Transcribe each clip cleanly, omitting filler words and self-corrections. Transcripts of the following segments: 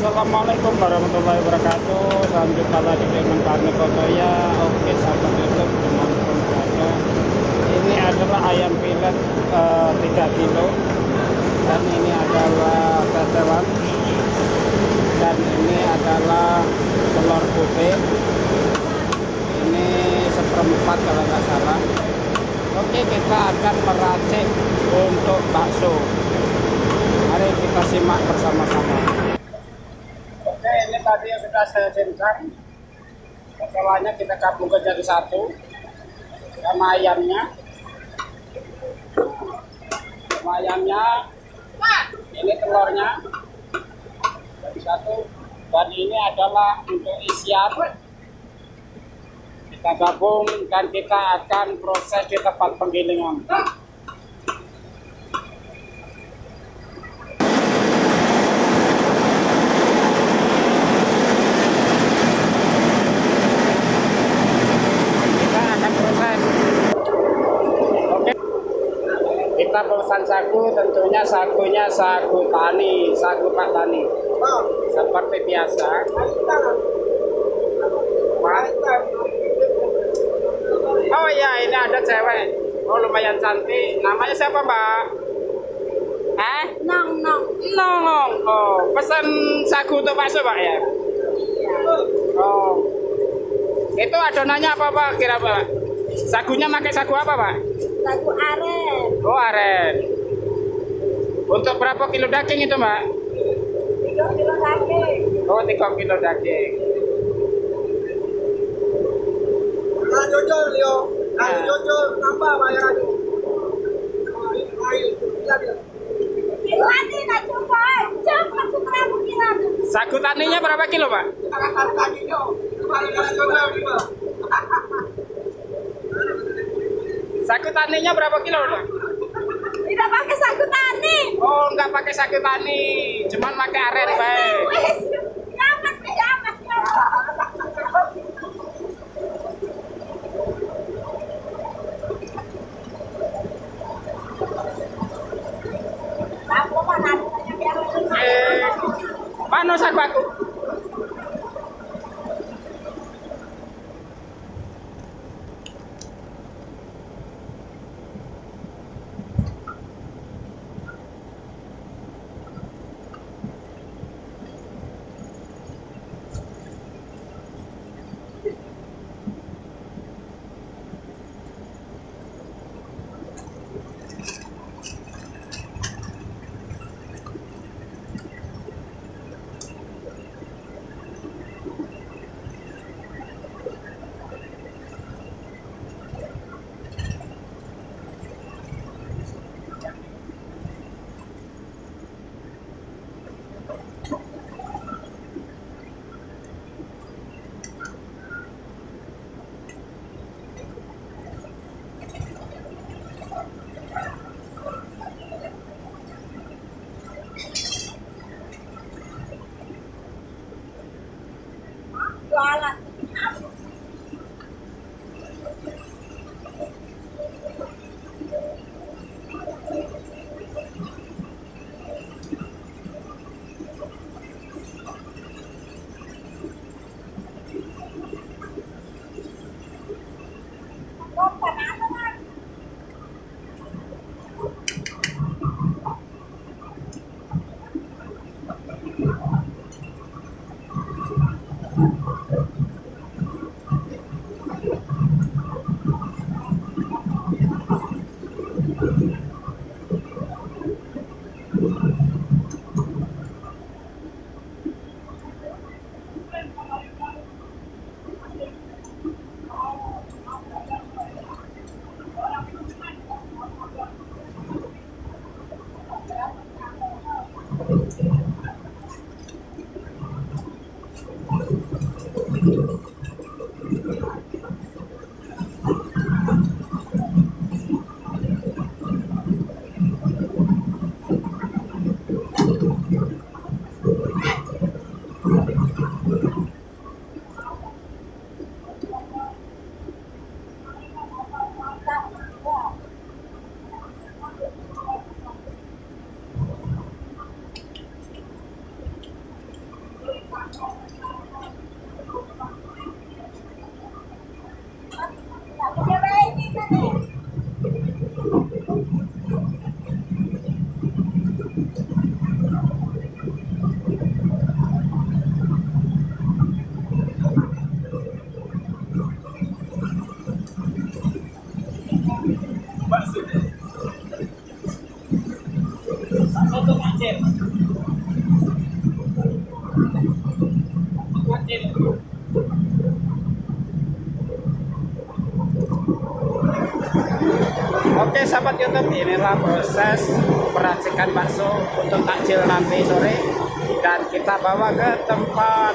Assalamualaikum warahmatullahi wabarakatuh. Salam jumpa lagi dengan Pak Nikoto ya. Oke, sahabat YouTube dimanapun berada. Ini adalah ayam pilet 3 kilo. Dan ini adalah tetelan. Dan ini adalah telur putih. Ini seperempat kalau nggak salah. Oke, kita akan meracik untuk bakso. Mari kita simak bersama-sama. Oke, ini tadi yang sudah saya cincang. Setelahnya kita gabungkan jadi satu sama ayamnya. Sama ayamnya, ini telurnya jadi satu. Dan ini adalah untuk isian. Kita gabung dan kita akan proses di tempat penggilingan. Kita pesan sagu, tentunya sagunya sagu tani, sagu Pak Tani. Seperti biasa. Oh iya, ini ada cewek. Oh, lumayan cantik. Namanya siapa, Mbak? Nong. Nong. Oh, pesan sagu untuk bakso, Pak ya? Oh. Itu adonannya apa, Pak? Kira Pak? Sagunya pakai sagu apa, Pak? Sagu aren. Oh, aren. Untuk berapa kilo daging itu, Mbak? 3 kilo daging. Oh, 3 kilo daging. Jujur, Leo. Jujur, apa bayarannya? Kilani nak coba. Cepat seberapa kilo? Sagu taninya berapa kilo, Pak? Sagu taninya berapa kilo, Pak? Tidak pakai sagu tani. Oh, nggak pakai sagu tani, cuman pakai aren, baik. Wes, nyaman. Aku mana punya biar Mana sagu aku? jualan. sahabat YouTube, inilah proses peracikan bakso untuk takjil nanti sore, dan kita bawa ke tempat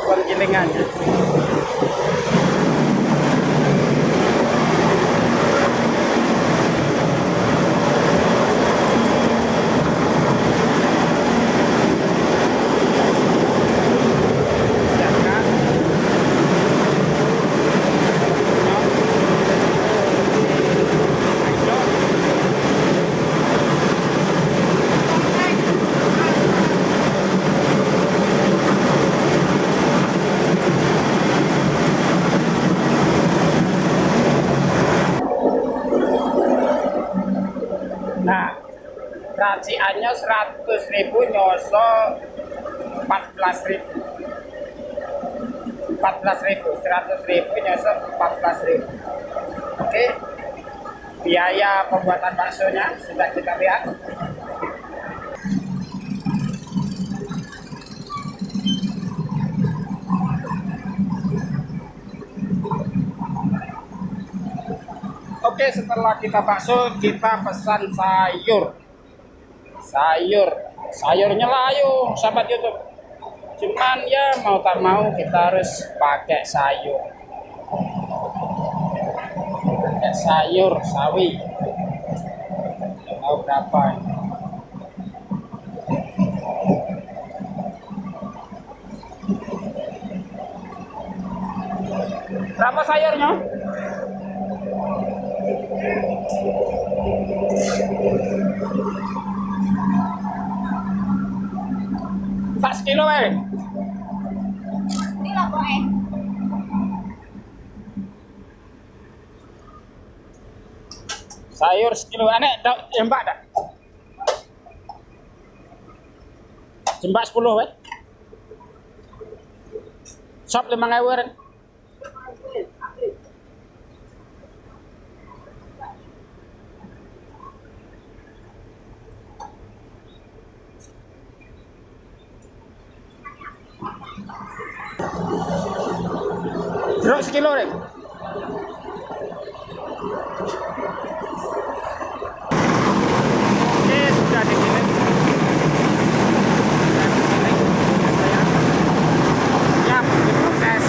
penggilingan. Nah, raciannya 100.000, nyoso 14.000. 14.000, 100.000 nyoso 14.000. Oke, biaya pembuatan baksonya sudah kita lihat. Oke, setelah kita bakso, kita pesan sayurnya lah, ayo sahabat YouTube. Cuman ya mau tak mau kita harus pakai sayur sawi. Mau berapa ini? Berapa sayurnya? Tak sekilo Ini lah boy. sayur sekilo aneh jembak dah. Jembak 10 weh. Shop 5.000 kan. Jeruk sekilo deh. Oke, sudah digiling. Siap diproses.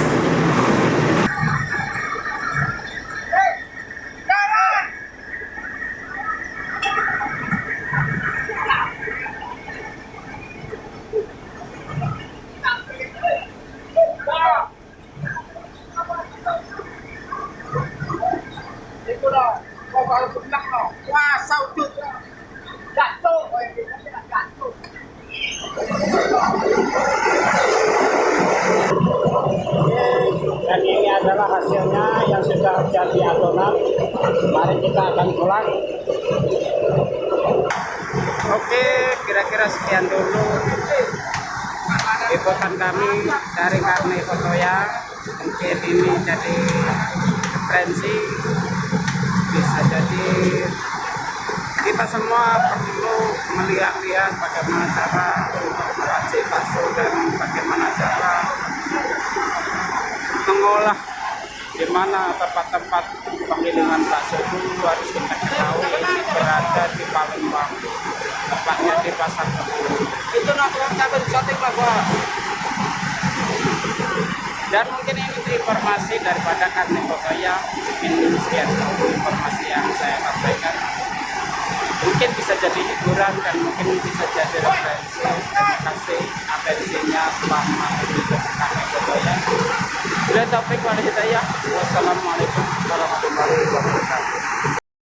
Dan ini adalah hasilnya yang sudah jadi adonan. Mari kita akan pulang. Oke, kira-kira sekian dulu liputan kami dari Karni Kotoya. Mungkin ini jadi referensi, bisa jadi kita semua perlu melihat-lihat bagaimana cara untuk meracik bakso dan bagaimana cara mengolah, di mana tempat-tempat penggilingan bakso itu harus kita ketahui ini berada di Palembang, tepatnya di Pasar Kebun. Itu nongkrong cabut shoting lah gua. Dan mungkin ini informasi daripada Karni Kotoya. Mungkin sekian informasi yang saya sampaikan. Mungkin bisa jadi hiburan dan mungkin bisa jadi referensi. Terima kasih atensinya selama video Karni Kotoya. Bila topik wali hidayah. Wassalamualaikum warahmatullahi wabarakatuh.